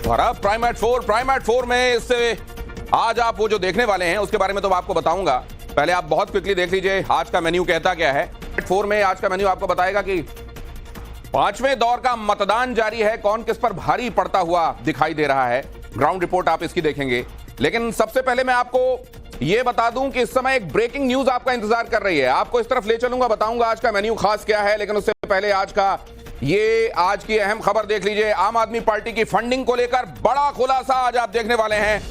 और अब prime eight 4 में इससे आज आप वो जो देखने वाले हैं उसके बारे में तो आपको बताऊंगा। पहले आप बहुत क्विकली देख लीजिए आज का मेन्यू कहता क्या है। 4 में आज का मेन्यू आपको बताएगा कि 5वें दौर का मतदान जारी है, कौन किस पर भारी पड़ता हुआ दिखाई दे रहा है। ग्राउंड रिपोर्ट आप इसकी देखेंगे, लेकिन सबसे पहले मैं आपको यह बता दूं कि इस समय एक ब्रेकिंग न्यूज आपका इंतजार कर रही है। आपको इस तरफ ले चलूंगा, बताऊंगा आज का मेन्यू खास क्या है, लेकिन उससे पहले आज की अहम खबर देख लीजिए। आम आदमी पार्टी की फंडिंग को लेकर बड़ा खुलासा आज आप देखने वाले हैं।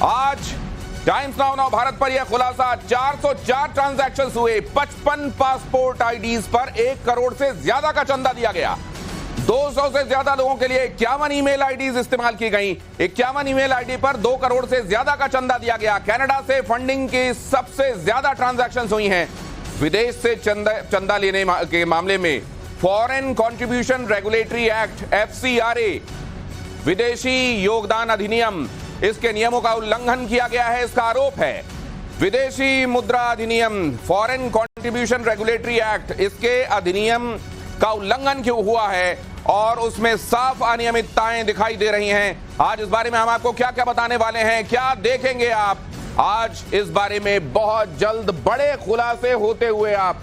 आज टाइम्स नाउ भारत पर यह खुलासा, 404 ट्रांजैक्शंस हुए, 55 पासपोर्ट आईडीज पर 1 करोड़ से ज्यादा का चंदा दिया गया। 200 से ज्यादा लोगों के लिए 51 ईमेल आईडीज इस्तेमाल की गई। 51 ईमेल आईडी पर 2 करोड़ से ज्यादा का चंदा दिया गया। कनाडा से फंडिंग की सबसे ज्यादा ट्रांजैक्शंस हुई हैं। विदेश से चंदा लेने के मामले में foreign contribution regulatory act FCRA, विदेशी योगदान अधिनियम, इसके नियमों का उल्लंघन किया गया है, इसका आरोप है। विदेशी मुद्रा अधिनियम, फॉरेन कंट्रीब्यूशन रेगुलेटरी एक्ट, इसके अधिनियम का उल्लंघन क्यों हुआ है और उसमें साफ अनियमितताएं दिखाई दे रही हैं। आज इस बारे में हम आपको क्या क्या बताने वाले हैं, क्या देखेंगे आप आज इस बारे में बहुत जल्द बड़े खुलासे होते हुए आप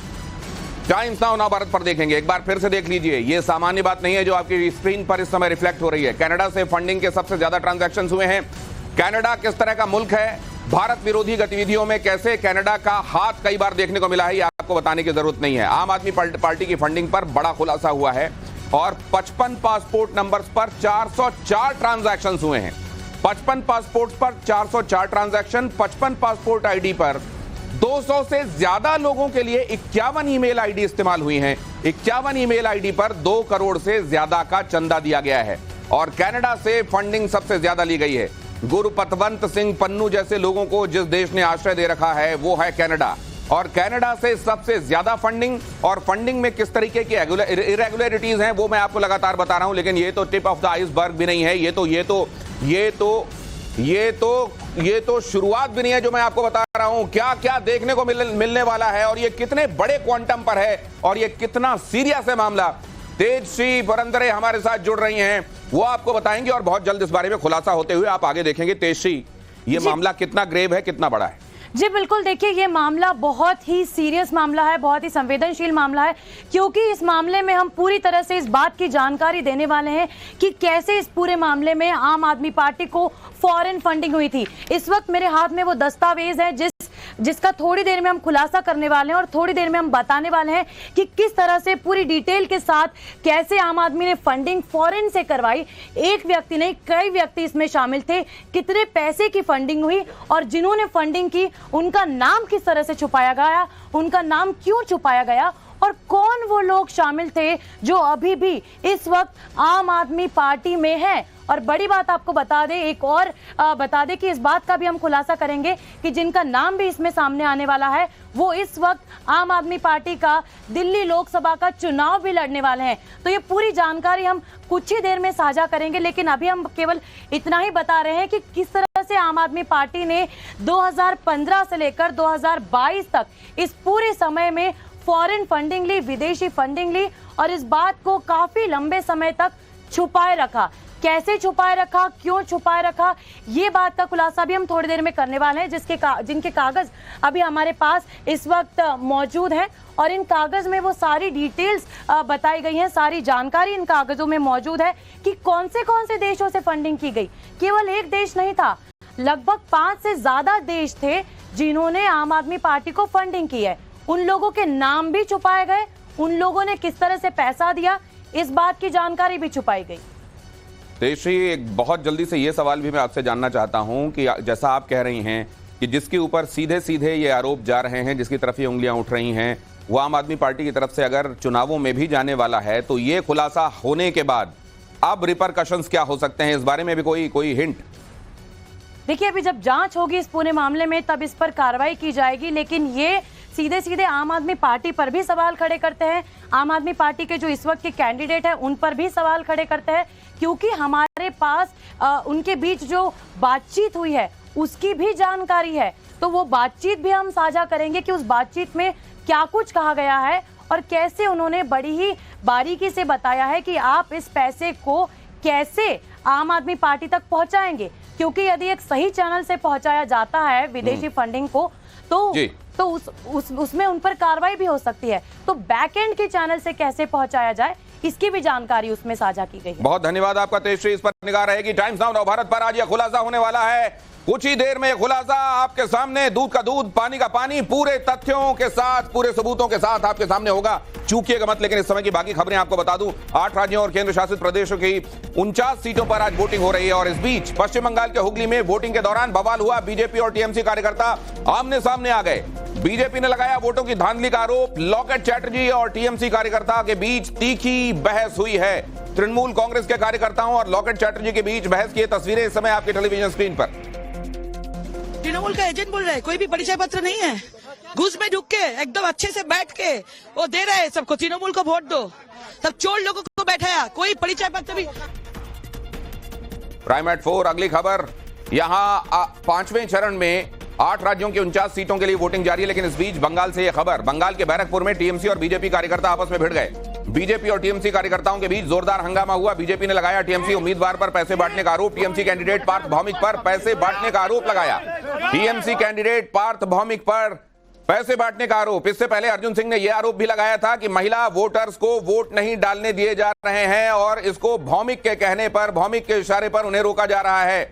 टाइम्स नाउ भारत पर देखेंगे। एक बार फिर से देख लीजिए, यह सामान्य बात नहीं है जो आपकी स्क्रीन पर इस समय रिफ्लेक्ट हो रही है। कनाडा से फंडिंग के सबसे ज्यादा ट्रांजैक्शन हुए हैं। कनाडा किस तरह का मुल्क है, भारत विरोधी गतिविधियों में कैसे कनाडा का हाथ कई बार देखने को मिला है, यह आपको बताने की जरूरत नहीं है। आम आदमी पार्टी की फंडिंग पर बड़ा खुलासा हुआ है और 55 पासपोर्ट नंबर्स पर 404 ट्रांजैक्शन हुए हैं। 55 पासपोर्ट पर 404 ट्रांजैक्शन, 55 पासपोर्ट आईडी पर 200 से ज्यादा लोगों के लिए 51 ईमेल आईडी इस्तेमाल हुई हैं। 51 ईमेल आईडी पर 2 करोड़ से ज्यादा का चंदा दिया गया है और कनाडा से फंडिंग सबसे ज्यादा ली गई है। गुरु पतवंत सिंह पन्नू जैसे लोगों को जिस देश ने आश्रय दे रखा है वो है कनाडा, और कनाडा से सबसे ज्यादा फंडिंग, और फंडिंग में किस तरीके की इरेगुलरिटीज हैं वो मैं आपको लगातार बता रहा हूं। लेकिन ये तो टिप ऑफ द आइसबर्ग भी नहीं है, ये तो शुरुआत भी नहीं है जो मैं आपको बता रहा हूं। क्या क्या देखने को मिलने वाला है और ये कितने बड़े क्वांटम पर है और ये कितना सीरियस है मामला। तेजश्री पुरंदरे हमारे साथ जुड़ रही हैं, वो आपको बताएंगे और बहुत जल्द इस बारे में खुलासा होते हुए आप आगे देखेंगे। तेजश्री, ये मामला कितना ग्रेव है, कितना बड़ा है? जी बिल्कुल, देखिए ये मामला बहुत ही सीरियस मामला है, बहुत ही संवेदनशील मामला है, क्योंकि इस मामले में हम पूरी तरह से इस बात की जानकारी देने वाले हैं कि कैसे इस पूरे मामले में आम आदमी पार्टी को फॉरेन फंडिंग हुई थी। इस वक्त मेरे हाथ में वो दस्तावेज है जिसका थोड़ी देर में हम खुलासा करने वाले हैं और थोड़ी देर में हम बताने वाले हैं कि किस तरह से पूरी डिटेल के साथ कैसे आम आदमी ने फंडिंग फॉरेन से करवाई। एक व्यक्ति नहीं, कई व्यक्ति इसमें शामिल थे, कितने पैसे की फंडिंग हुई और जिन्होंने फंडिंग की उनका नाम किस तरह से छुपाया गया, उनका नाम क्यों छुपाया गया और कौन वो लोग शामिल थे जो अभी भी इस वक्त आम आदमी पार्टी में है। और बड़ी बात आपको बता दें, एक और बता दें कि इस बात का भी हम खुलासा करेंगे कि जिनका नाम भी इसमें सामने आने वाला है वो इस वक्त आम आदमी पार्टी का दिल्ली लोकसभा का चुनाव भी लड़ने वाले हैं। तो ये पूरी जानकारी हम कुछ ही देर में साझा करेंगे, लेकिन अभी हम केवल इतना ही बता रहे हैं कि किस तरह से आम आदमी पार्टी ने 2015 से लेकर 2022 तक इस पूरे समय में फॉरेन फंडिंग ली, विदेशी फंडिंग ली और इस बात को काफी लंबे समय तक छुपाए रखा। कैसे छुपाए रखा, क्यों छुपाए रखा, ये बात का खुलासा भी हम थोड़ी देर में करने वाले हैं, जिनके कागज अभी हमारे पास इस वक्त मौजूद हैं और इन कागज में वो सारी डिटेल्स बताई गई हैं, सारी जानकारी इन कागजों में मौजूद है कि कौन से देशों से फंडिंग की गई। केवल एक देश नहीं था, लगभग 5 से ज्यादा देश थे जिन्होंने आम आदमी पार्टी को फंडिंग की है। उन लोगों के नाम भी छुपाए गए, उन लोगों ने किस तरह से पैसा दिया, इस बात की जानकारी भी छुपाई गई। तेजश्री, एक बहुत जल्दी से ये सवाल भी मैं आपसे जानना चाहता हूं कि जैसा आप कह रही हैं कि जिसके ऊपर सीधे सीधे ये आरोप जा रहे हैं, जिसकी तरफ ये उंगलियां उठ रही हैं, वो आम आदमी पार्टी की तरफ से अगर चुनावों में भी जाने वाला है, तो ये खुलासा होने के बाद अब रिपरकशंस क्या हो सकते हैं, इस बारे में भी कोई हिंट? देखिए, अभी जब जांच होगी इस पूरे मामले में तब इस पर कार्रवाई की जाएगी, लेकिन ये सीधे सीधे आम आदमी पार्टी पर भी सवाल खड़े करते हैं। आम आदमी पार्टी के जो इस वक्त के कैंडिडेट हैं उन पर भी सवाल खड़े करते हैं, क्योंकि हमारे पास उनके बीच जो बातचीत हुई है उसकी भी जानकारी है। तो वो बातचीत भी हम साझा करेंगे कि उस बातचीत में क्या कुछ कहा गया है और कैसे उन्होंने बड़ी ही बारीकी से बताया है कि आप इस पैसे को कैसे आम आदमी पार्टी तक पहुंचाएंगे, क्योंकि यदि एक सही चैनल से पहुंचाया जाता है विदेशी फंडिंग को तो उसमें उन पर कार्रवाई भी हो सकती है। तो बैक एंड के चैनल से कैसे पहुंचाया जाए, इसकी भी जानकारी उसमें साझा की गई है। बहुत धन्यवाद आपका तेजश्री, इस पर निगाह रहेगी। टाइम्स नाउ नवभारत पर आज यह खुलासा होने वाला है। कुछ ही देर में खुलासा आपके सामने, दूध का दूध पानी का पानी, पूरे तथ्यों के साथ, पूरे सबूतों के साथ आपके सामने होगा। चूकिएगा मत। लेकिन इस समय की बाकी खबरें आपको बता दूं, 8 राज्यों और केंद्र शासित प्रदेशों की 49 सीटों पर आज वोटिंग हो रही है। और इस बीच पश्चिम बंगाल के हुगली में वोटिंग के दौरान बवाल हुआ। बीजेपी और टीएमसी कार्यकर्ता आमने सामने आ गए। बीजेपी ने लगाया वोटों की धांधली का आरोप। लॉकेट चैटर्जी और टीएमसी कार्यकर्ता के बीच तीखी बहस हुई है। तृणमूल कांग्रेस के कार्यकर्ताओं और लॉकेट चैटर्जी के बीच बहस की तस्वीरें इस समय आपकी टेलीविजन स्क्रीन पर। तृणमूल का एजेंट बोल रहे हैं, कोई भी परिचय पत्र नहीं है, घुस में ढुक के एकदम अच्छे से बैठ के वो दे रहे हैं सबको, तृणमूल को वोट दो। सब चोर लोगों को बैठाया, कोई परिचय पत्र भी। प्राइम एट 4 अगली खबर। यहां 5वें चरण में 8 राज्यों की 49 सीटों के लिए वोटिंग जारी है। लेकिन इस बीच बंगाल से यह खबर, बंगाल के बैरकपुर में टीएमसी और बीजेपी कार्यकर्ता आपस में भिड़ गए। बीजेपी और टीएमसी कार्यकर्ताओं के बीच जोरदार हंगामा हुआ। बीजेपी ने लगाया टीएमसी उम्मीदवार पर पैसे बांटने का आरोप। टीएमसी कैंडिडेट पार्थ भौमिक पर पैसे बांटने का आरोप लगाया। टीएमसी कैंडिडेट पार्थ भौमिक पर पैसे बांटने का आरोप। इससे पहले अर्जुन सिंह ने यह आरोप भी लगाया था कि महिला वोटर्स को वोट नहीं डालने दिए जा रहे हैं और इसको भौमिक के कहने पर, भौमिक के इशारे पर उन्हें रोका जा रहा है।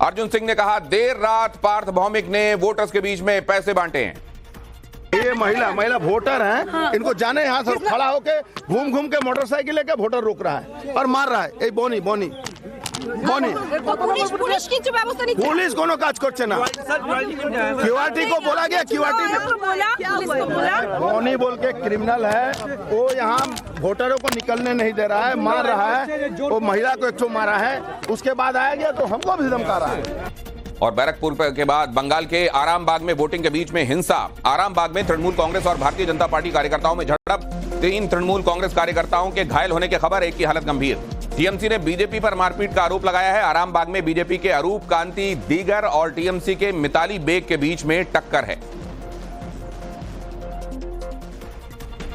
अर्जुन सिंह ने कहा देर रात पार्थ भौमिक ने वोटर्स के बीच में पैसे बांटे हैं। ये महिला वोटर हैं, हाँ। इनको जाने यहाँ से खड़ा होके घूम के मोटरसाइकिल लेके वोटर रोक रहा है और मार रहा है। बोनी पुलिस की व्यवस्था नहीं, पुलिस कोनो काज करছে না। क्यूआरटी को बोला गया, क्यूआरटी बोनी बोल के क्रिमिनल है वो, यहाँ वोटरों को निकलने नहीं दे रहा है, मार रहा है। वो महिला को 100 मारा है, उसके बाद आया गया तो हमको भी धमका रहा है। और बैरकपुर के बाद बंगाल के आरामबाग में वोटिंग के बीच में हिंसा। आरामबाग में तृणमूल कांग्रेस और भारतीय जनता पार्टी कार्यकर्ताओं में झड़प। 3 तृणमूल कांग्रेस कार्यकर्ताओं के घायल होने की खबर, एक की हालत गंभीर। टीएमसी ने बीजेपी पर मारपीट का आरोप लगाया है। आरामबाग में बीजेपी के अरूप कांति दीगर और टीएमसी के मिताली बेग के बीच में टक्कर है।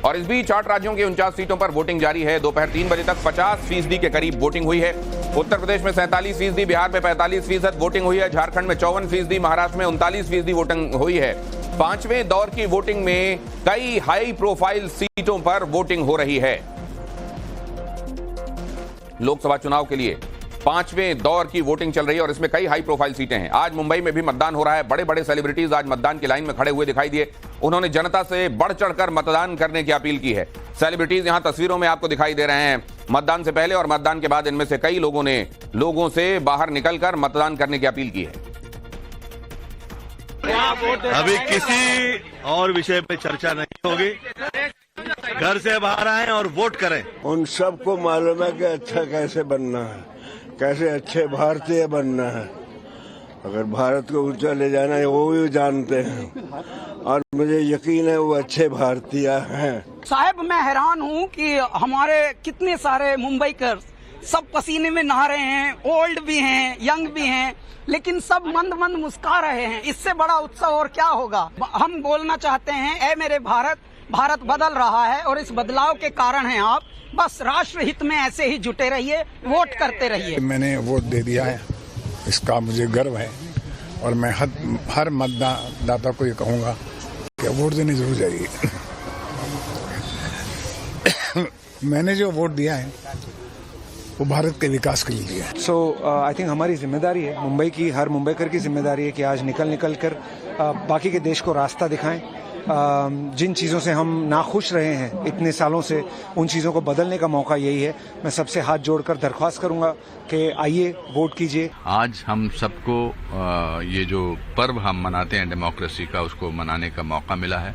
और इस बीच 8 राज्यों की 49 सीटों पर वोटिंग जारी है। दोपहर 3 बजे तक 50% के करीब वोटिंग हुई है। उत्तर प्रदेश में 47%, बिहार में 45% वोटिंग हुई है। झारखंड में 54%, महाराष्ट्र में 39% वोटिंग हुई है। 5वें दौर की वोटिंग में कई हाई प्रोफाइल सीटों पर वोटिंग हो रही है। लोकसभा चुनाव के लिए 5वें दौर की वोटिंग चल रही है और इसमें कई हाई प्रोफाइल सीटें हैं। आज मुंबई में भी मतदान हो रहा है। बड़े बड़े सेलिब्रिटीज आज मतदान की लाइन में खड़े हुए दिखाई दिए। उन्होंने जनता से बढ़ चढ़कर मतदान करने की अपील की है। सेलिब्रिटीज यहां तस्वीरों में आपको दिखाई दे रहे हैं। मतदान से पहले और मतदान के बाद इनमें से कई लोगों ने लोगों से बाहर निकलकर मतदान करने की अपील की है। अभी किसी और विषय पे चर्चा नहीं होगी। घर से बाहर आए और वोट करें। उन सबको मालूम है कि अच्छा कैसे बनना है, कैसे अच्छे भारतीय बनना है। अगर भारत को ऊंचा ले जाना है वो भी जानते हैं और मुझे यकीन है वो अच्छे भारतीय हैं। साहब मैं हैरान हूँ कि हमारे कितने सारे मुंबईकर सब पसीने में नहा रहे हैं, ओल्ड भी हैं, यंग भी हैं, लेकिन सब मंद मंद मुस्कुरा रहे हैं। इससे बड़ा उत्सव और क्या होगा। हम बोलना चाहते हैं, ऐ मेरे भारत, भारत बदल रहा है और इस बदलाव के कारण हैं आप। बस राष्ट्र हित में ऐसे ही जुटे रहिए, वोट करते रहिए। मैंने वोट दे दिया है, इसका मुझे गर्व है और मैं हर मतदाता को ये कहूँगा कि वोट देने जरूर जाइए। मैंने जो वोट दिया है वो भारत के विकास के लिए है। सो आई थिंक हमारी जिम्मेदारी है, मुंबई की हर मुंबईकर की जिम्मेदारी है कि आज निकल कर बाकी के देश को रास्ता दिखाएं। जिन चीज़ों से हम नाखुश रहे हैं इतने सालों से, उन चीज़ों को बदलने का मौका यही है। मैं सबसे हाथ जोड़कर दरख्वास्त करूंगा कि आइए वोट कीजिए। आज हम सबको ये जो पर्व हम मनाते हैं डेमोक्रेसी का, उसको मनाने का मौका मिला है।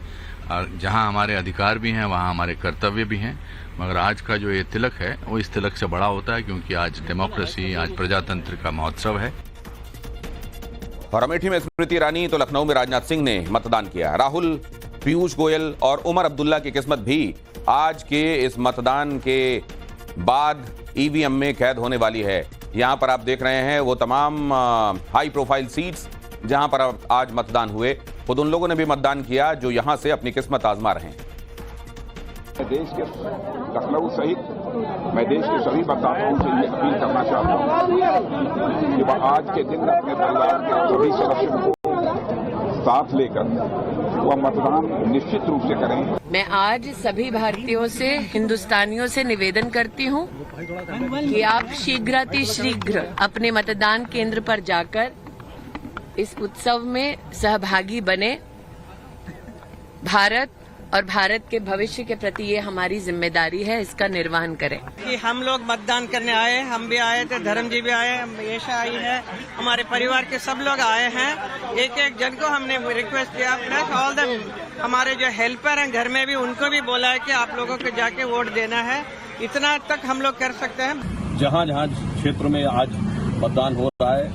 और जहां हमारे अधिकार भी हैं वहां हमारे कर्तव्य भी हैं। मगर आज का जो ये तिलक है वो इस तिलक से बड़ा होता है, क्योंकि आज डेमोक्रेसी, आज प्रजातंत्र का महोत्सव है। और अमेठी में स्मृति ईरानी तो लखनऊ में राजनाथ सिंह ने मतदान किया। राहुल, पीयूष गोयल और उमर अब्दुल्ला की किस्मत भी आज के इस मतदान के बाद ईवीएम में कैद होने वाली है। यहां पर आप देख रहे हैं वो तमाम हाई प्रोफाइल सीट्स जहां पर आज मतदान हुए। खुद उन लोगों ने भी मतदान किया जो यहां से अपनी किस्मत आजमा रहे हैं। देश के लखनऊ सहित मैं देश के सभी मतदाताओं से ये अपील करना चाहता हूं कि वह आज के दिन अपने परिवार के सभी सदस्यों को साथ लेकर वह मतदान निश्चित रूप से करें। मैं आज सभी भारतीयों से, हिंदुस्तानियों से निवेदन करती हूं कि आप शीघ्रातिशीघ्र अपने मतदान केंद्र पर जाकर इस उत्सव में सहभागी बने। भारत और भारत के भविष्य के प्रति ये हमारी जिम्मेदारी है, इसका निर्वहन करें। कि हम लोग मतदान करने आए, हम भी आए थे, धर्म जी भी आए, यशा आई है, हमारे परिवार के सब लोग आए हैं। एक एक जन को हमने रिक्वेस्ट किया, प्लस ऑल द हमारे जो हेल्पर हैं घर में भी, उनको भी बोला है कि आप लोगों को जाके वोट देना है। इतना तक हम लोग कर सकते हैं। जहाँ जहाँ क्षेत्र में आज मतदान हो रहा है,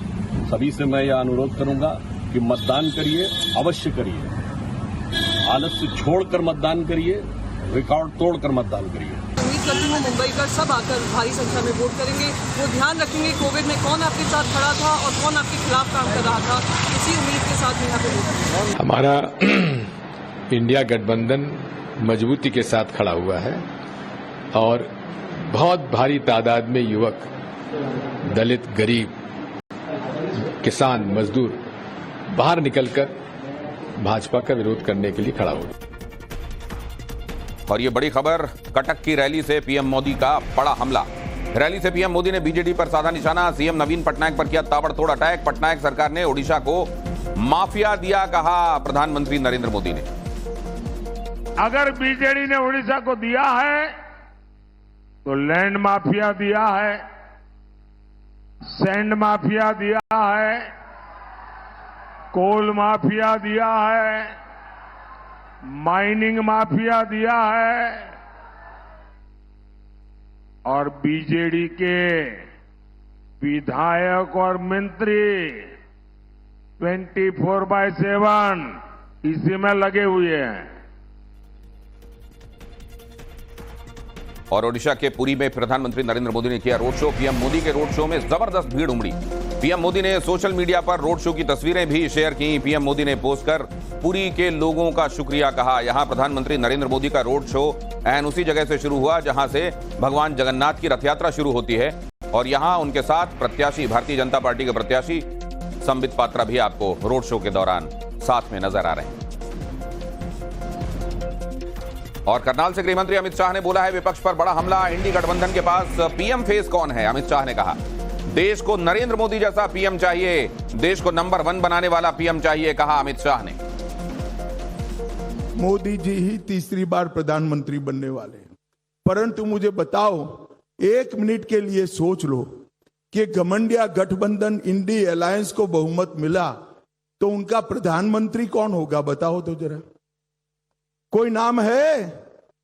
सभी से मैं यह अनुरोध करूंगा कि मतदान करिए, अवश्य करिए, आलस्य छोड़कर मतदान करिए, रिकॉर्ड तोड़कर मतदान करिए। उम्मीद करती हूँ मुंबई का सब आकर भारी संख्या में वोट करेंगे। वो ध्यान रखेंगे कोविड में कौन आपके साथ खड़ा था और कौन आपके खिलाफ काम कर रहा था। इसी उम्मीद के साथ यहाँ पे वोट। हमारा इंडिया गठबंधन मजबूती के साथ खड़ा हुआ है और बहुत भारी तादाद में युवक, दलित, गरीब, किसान, मजदूर बाहर निकलकर भाजपा का विरोध करने के लिए खड़ा हो। और ये बड़ी खबर, कटक की रैली से पीएम मोदी का बड़ा हमला। रैली से पीएम मोदी ने बीजेडी पर साधा निशाना। सीएम नवीन पटनायक पर किया ताबड़तोड़ अटैक। पटनायक सरकार ने ओडिशा को माफिया दिया, कहा प्रधानमंत्री नरेंद्र मोदी ने। अगर बीजेडी ने ओडिशा को दिया है तो लैंड माफिया दिया है, सैंड माफिया दिया है, कोल माफिया दिया है, माइनिंग माफिया दिया है और बीजेडी के विधायक और मंत्री 24/7 इसी में लगे हुए हैं। और ओडिशा के पुरी में प्रधानमंत्री नरेंद्र मोदी ने किया रोड शो। पीएम मोदी के रोड शो में जबरदस्त भीड़ उमड़ी। पीएम मोदी ने सोशल मीडिया पर रोड शो की तस्वीरें भी शेयर की। पीएम मोदी ने पोस्ट कर पुरी के लोगों का शुक्रिया कहा। यहां प्रधानमंत्री नरेंद्र मोदी का रोड शो एन उसी जगह से शुरू हुआ जहां से भगवान जगन्नाथ की रथ यात्रा शुरू होती है। और यहां उनके साथ प्रत्याशी, भारतीय जनता पार्टी के प्रत्याशी संबित पात्रा भी आपको रोड शो के दौरान साथ में नजर आ रहे हैं। और करनाल से गृहमंत्री अमित शाह ने बोला है विपक्ष पर बड़ा हमला। इंडी गठबंधन के पास पीएम फेस कौन है? अमित शाह ने कहा देश को नरेंद्र मोदी जैसा पीएम चाहिए, देश को नंबर 1 बनाने वाला पीएम चाहिए, कहा अमित शाह ने। मोदी जी ही तीसरी बार प्रधानमंत्री बनने वाले हैं, परंतु मुझे बताओ, 1 मिनट के लिए सोच लो कि घमंडिया गठबंधन इंडी अलायंस को बहुमत मिला तो उनका प्रधानमंत्री कौन होगा? बताओ तो जरा, कोई नाम है?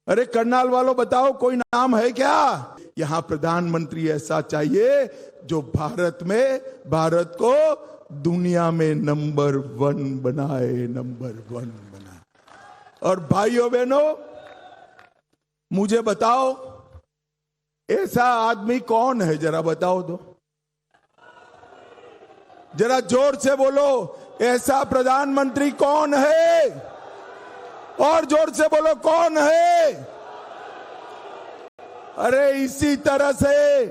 अरे करनाल वालों बताओ, कोई नाम है क्या? यहां प्रधानमंत्री ऐसा चाहिए जो भारत में, भारत को दुनिया में नंबर 1 बनाए, नंबर 1 बनाए। और भाइयों बहनों, मुझे बताओ ऐसा आदमी कौन है? जरा बताओ तो, जरा जोर से बोलो, ऐसा प्रधानमंत्री कौन है? और जोर से बोलो, कौन है? अरे इसी तरह से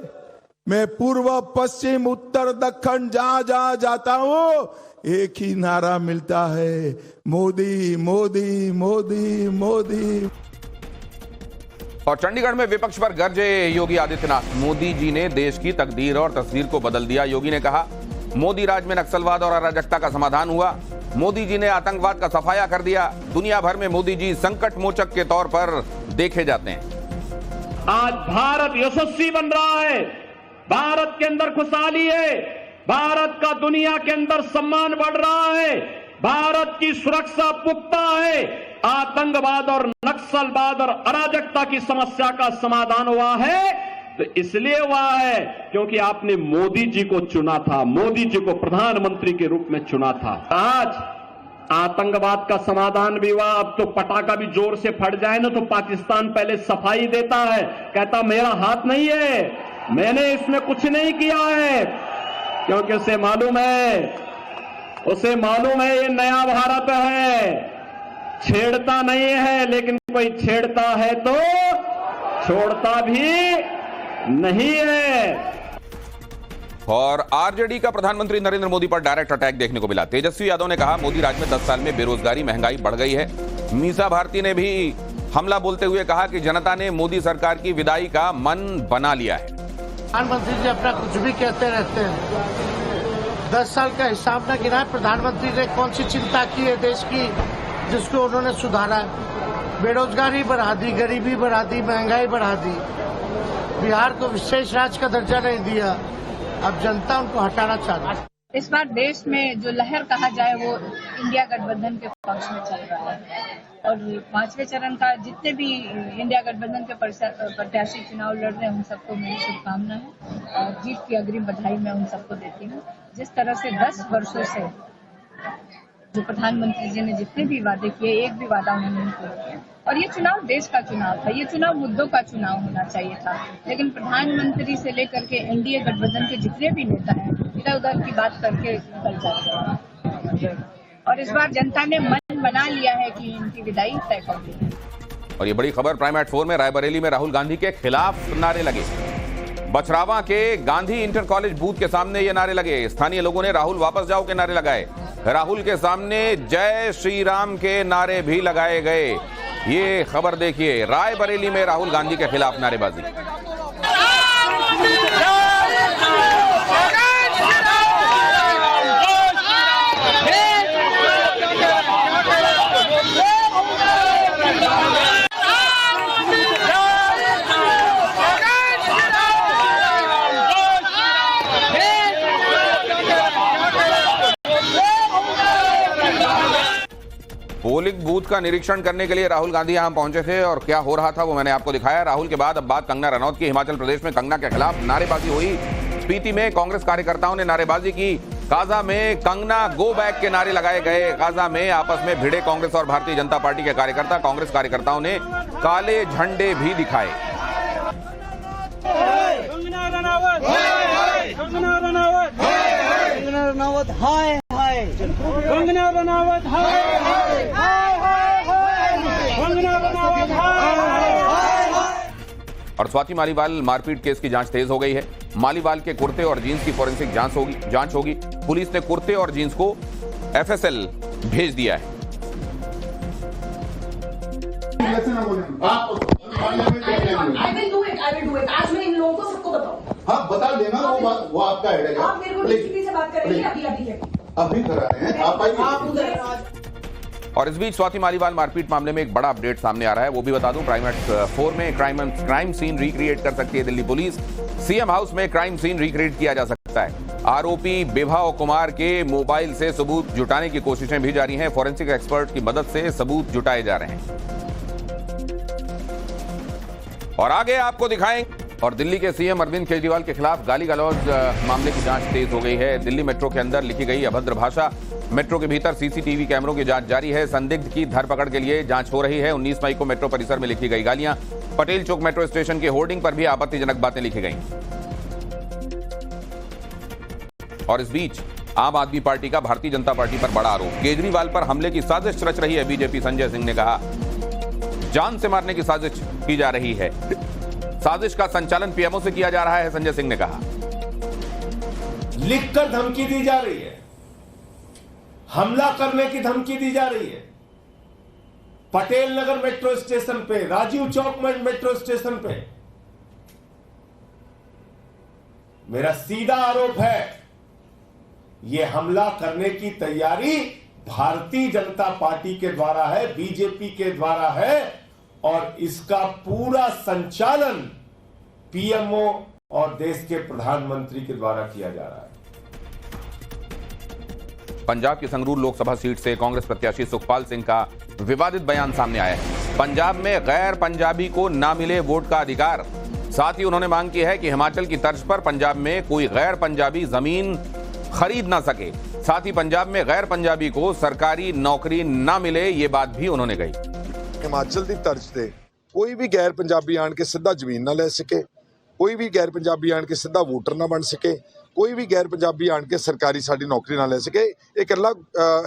मैं पूर्व, पश्चिम, उत्तर, दक्षिण जहां जहां जाता हूं, एक ही नारा मिलता है, मोदी मोदी मोदी मोदी। और चंडीगढ़ में विपक्ष पर गरजे योगी आदित्यनाथ। मोदी जी ने देश की तकदीर और तस्वीर को बदल दिया। योगी ने कहा मोदी राज में नक्सलवाद और अराजकता का समाधान हुआ। मोदी जी ने आतंकवाद का सफाया कर दिया। दुनिया भर में मोदी जी संकट मोचक के तौर पर देखे जाते हैं। आज भारत यशस्वी बन रहा है, भारत के अंदर खुशहाली है, भारत का दुनिया के अंदर सम्मान बढ़ रहा है, भारत की सुरक्षा पुख्ता है, आतंकवाद और नक्सलवाद और अराजकता की समस्या का समाधान हुआ है। तो इसलिए हुआ है क्योंकि आपने मोदी जी को चुना था, मोदी जी को प्रधानमंत्री के रूप में चुना था। आज आतंकवाद का समाधान भी हुआ। अब तो पटाखा भी जोर से फट जाए ना तो पाकिस्तान पहले सफाई देता है, कहता मेरा हाथ नहीं है, मैंने इसमें कुछ नहीं किया है, क्योंकि उसे मालूम है ये नया भारत है, छेड़ता नहीं है, लेकिन कोई छेड़ता है तो छोड़ता भी नहीं है। और आरजेडी का प्रधानमंत्री नरेंद्र मोदी पर डायरेक्ट अटैक देखने को मिला। तेजस्वी यादव ने कहा मोदी राज में 10 साल में बेरोजगारी महंगाई बढ़ गई है। मीसा भारती ने भी हमला बोलते हुए कहा कि जनता ने मोदी सरकार की विदाई का मन बना लिया है। प्रधानमंत्री जी अपना कुछ भी कहते रहते हैं, 10 साल का हिसाब न गिनाए। प्रधानमंत्री ने कौन सी चिंता की है देश की जिसको उन्होंने सुधारा है? बेरोजगारी बढ़ा दी, गरीबी बढ़ा दी, महंगाई बढ़ा दी, बिहार को विशेष राज्य का दर्जा नहीं दिया। अब जनता उनको हटाना चाहती है। इस बार देश में जो लहर कहा जाए वो इंडिया गठबंधन के पक्ष में चल रहा है और 5वें चरण का जितने भी इंडिया गठबंधन के प्रत्याशी चुनाव लड़ रहे हैं उन सबको मेरी शुभकामनाएं और जीत की अग्रिम बधाई मैं उन सबको देती हूँ। जिस तरह से 10 वर्षों से जो प्रधानमंत्री जी ने जितने भी वादे किए, एक भी वादा उन्होंने नहीं पूरा किया। और ये चुनाव देश का चुनाव था, ये चुनाव मुद्दों का चुनाव होना चाहिए था, लेकिन प्रधानमंत्री से लेकर के एनडीए गठबंधन के जितने भी नेता हैं इधर उधर की बात करके निकल जाते हैं। और इस बार जनता ने मन बना लिया है कि इनकी विदाई तय कर दी है। और ये बड़ी खबर प्राइम एट 4 में रायबरेली में राहुल गांधी के खिलाफ नारे लगे। बछरावा के गांधी इंटर कॉलेज बूथ के सामने ये नारे लगे। स्थानीय लोगों ने राहुल वापस जाओ के नारे लगाए। राहुल के सामने जय श्री राम के नारे भी लगाए गए। ये खबर देखिए, रायबरेली में राहुल गांधी के खिलाफ नारेबाजी। पोलिंग बूथ का निरीक्षण करने के लिए राहुल गांधी यहां पहुंचे थे और क्या हो रहा था वो मैंने आपको दिखाया। राहुल के बाद अब बात कंगना रनौत की। हिमाचल प्रदेश में कंगना के खिलाफ नारेबाजी हुई। स्पीति में कांग्रेस कार्यकर्ताओं ने नारेबाजी की। काजा में कंगना गो बैक के नारे लगाए गए। काजा में आपस में भिड़े कांग्रेस और भारतीय जनता पार्टी के कार्यकर्ता। कांग्रेस कार्यकर्ताओं ने काले झंडे भी दिखाए। और स्वाति मालीवाल मारपीट केस की जांच तेज हो गई है। मालीवाल के कुर्ते और जींस की फोरेंसिक जांच होगी। पुलिस ने कुर्ते और जींस को एफएसएल भेज दिया है। आज मैं इन लोगों को सबको बताऊं। हाँ बता देना, वो आपका है। आप मेरे को डीसीपी से बात करेंगे अभी करा रहे हैं आप आइए। और इस बीच स्वाति मालीवाल मारपीट मामले में एक बड़ा अपडेट सामने आ रहा है, वो भी बता दूं। प्राइम एट 4 में क्राइम सीन रिक्रिएट कर सकती है दिल्ली पुलिस। सीएम हाउस में क्राइम सीन रिक्रिएट किया जा सकता है। आरोपी विभा कुमार के मोबाइल से सबूत जुटाने की कोशिशें भी जारी हैं। फॉरेंसिक एक्सपर्ट की मदद से सबूत जुटाए जा रहे हैं और आगे आपको दिखाएंगे। और दिल्ली के सीएम अरविंद केजरीवाल के खिलाफ गाली गलौज मामले की जांच तेज हो गई है। दिल्ली मेट्रो के अंदर लिखी गई अभद्र भाषा, मेट्रो के भीतर सीसीटीवी कैमरों की जांच जारी है। संदिग्ध की धरपकड़ के लिए जांच हो रही है। 19 मई को मेट्रो परिसर में लिखी गई गालियां, पटेल चौक मेट्रो स्टेशन के होर्डिंग पर भी आपत्तिजनक बातें लिखी गई। और इस बीच आम आदमी पार्टी का भारतीय जनता पार्टी पर बड़ा आरोप। केजरीवाल पर हमले की साजिश रच रही है बीजेपी। संजय सिंह ने कहा जान से मारने की साजिश की जा रही है। साजिश का संचालन पीएमओ से किया जा रहा है, संजय सिंह ने कहा। लिखकर धमकी दी जा रही है, हमला करने की धमकी दी जा रही है। पटेल नगर मेट्रो स्टेशन पे, राजीव चौक मेट्रो स्टेशन पे। मेरा सीधा आरोप है यह हमला करने की तैयारी भारतीय जनता पार्टी के द्वारा है, बीजेपी के द्वारा है और इसका पूरा संचालन पीएमओ और देश के प्रधानमंत्री के द्वारा किया जा रहा है। पंजाब की संगरूर लोकसभा सीट से कांग्रेस प्रत्याशी सुखपाल सिंह का विवादित बयान सामने आया है। पंजाब में गैर पंजाबी को ना मिले वोट का अधिकार। साथ ही उन्होंने मांग की है कि हिमाचल की तर्ज पर पंजाब में कोई गैर पंजाबी जमीन खरीद ना सके। साथ ही पंजाब में गैर पंजाबी को सरकारी नौकरी ना मिले, ये बात भी उन्होंने कही। हिमाचल की तर्ज से कोई भी गैर पंजाबी आन के सीधा जमीन ना ले सके, कोई भी गैर पंजाबी आन के सीधा वोटर ना बन सके, कोई भी गैर पंजाबी आन के सरकारी साड़ी नौकरी ना ले सके। ये इकल्ला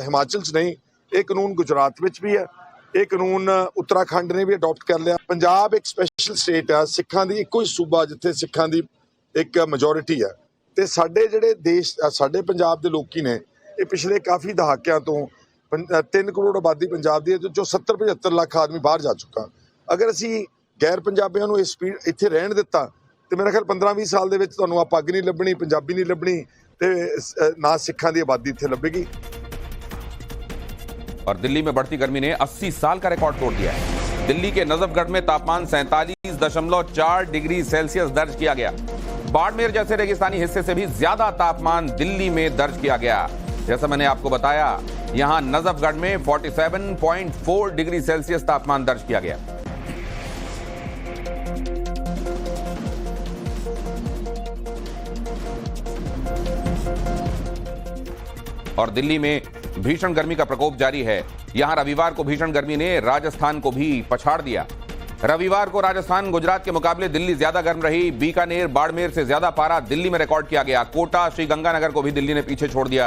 हिमाचल च नहीं, ये कानून गुजरात में भी है, ਇਹ ਕਾਨੂੰਨ ਉੱਤਰਾਖੰਡ ਨੇ ਵੀ ਅਡਾਪਟ ਕਰ ਲਿਆ। ਪੰਜਾਬ ਇੱਕ ਸਪੈਸ਼ਲ ਸਟੇਟ ਆ, ਸਿੱਖਾਂ ਦੀ ਇੱਕੋ ਹੀ ਸੂਬਾ ਜਿੱਥੇ ਸਿੱਖਾਂ ਦੀ ਇੱਕ ਮੈਜੋਰਿਟੀ ਆ ਤੇ ਸਾਡੇ ਜਿਹੜੇ ਦੇਸ਼ ਸਾਡੇ ਪੰਜਾਬ ਦੇ ਲੋਕੀ ਨੇ ਇਹ ਪਿਛਲੇ ਕਾਫੀ ਦਹਾਕਿਆਂ ਤੋਂ 3 ਕਰੋੜ ਆਬਾਦੀ ਪੰਜਾਬ ਦੀ ਹੈ, ਜੋ 70-75 ਲੱਖ ਆਦਮੀ ਬਾਹਰ ਜਾ ਚੁੱਕਾ। ਅਗਰ ਅਸੀਂ ਗੈਰ ਪੰਜਾਬੀਆਂ ਨੂੰ ਇਸ ਇੱਥੇ ਰਹਿਣ ਦਿੱਤਾ ਤੇ ਮੇਰਾ ਖਿਆਲ 15-20 ਸਾਲ ਦੇ ਵਿੱਚ ਤੁਹਾਨੂੰ ਆ ਪੱਗ ਨਹੀਂ ਲੱਭਣੀ, ਪੰਜਾਬੀ ਨਹੀਂ ਲੱਭਣੀ ਤੇ ਨਾ सिखा की आबादी इत्थे लभेगी। और दिल्ली में बढ़ती गर्मी ने 80 साल का रिकॉर्ड तोड़ दिया है। दिल्ली के नजफगढ़ में तापमान 47.4 डिग्री सेल्सियस दर्ज किया गया। बाड़मेर जैसे रेगिस्तानी हिस्से से भी ज्यादा तापमान दिल्ली में दर्ज किया गया। जैसा मैंने आपको बताया, यहां नजफगढ़ में 47.4 डिग्री सेल्सियस तापमान दर्ज किया गया। और दिल्ली में भीषण गर्मी का प्रकोप जारी है। यहां रविवार को भीषण गर्मी ने राजस्थान को भी पछाड़ दिया। रविवार को राजस्थान गुजरात के मुकाबले दिल्ली ज्यादा गर्म रही। बीकानेर बाड़मेर से ज्यादा पारा दिल्ली में रिकॉर्ड किया गया। कोटा श्रीगंगानगर को भी दिल्ली ने पीछे छोड़ दिया।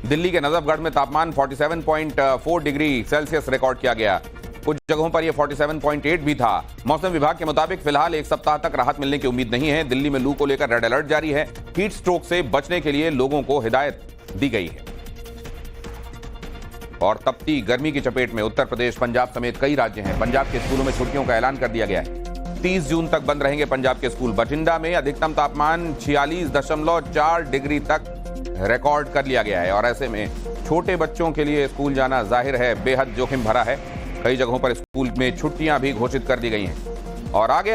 दिल्ली के नजफगढ़ में तापमान 47.4 डिग्री सेल्सियस रिकॉर्ड किया गया। कुछ जगहों पर यह 47.8 भी था। मौसम विभाग के मुताबिक फिलहाल एक सप्ताह तक राहत मिलने की उम्मीद नहीं है। दिल्ली में लू को लेकर रेड अलर्ट जारी है। हीट स्ट्रोक से बचने के लिए लोगों को हिदायत दी गई है। और तपती गर्मी की चपेट में उत्तर प्रदेश, पंजाब समेत कई राज्य हैं। पंजाब के स्कूलों में छुट्टियों का ऐलान कर दिया गया है। 30 जून तक बंद रहेंगे पंजाब के स्कूल। बठिंडा में अधिकतम तापमान 46.4 डिग्री तक रिकॉर्ड कर लिया गया है और ऐसे में छोटे बच्चों के लिए स्कूल जाना जाहिर है बेहद जोखिम भरा है। कई जगहों पर स्कूल में छुट्टियां भी घोषित कर दी गई हैं। और आगे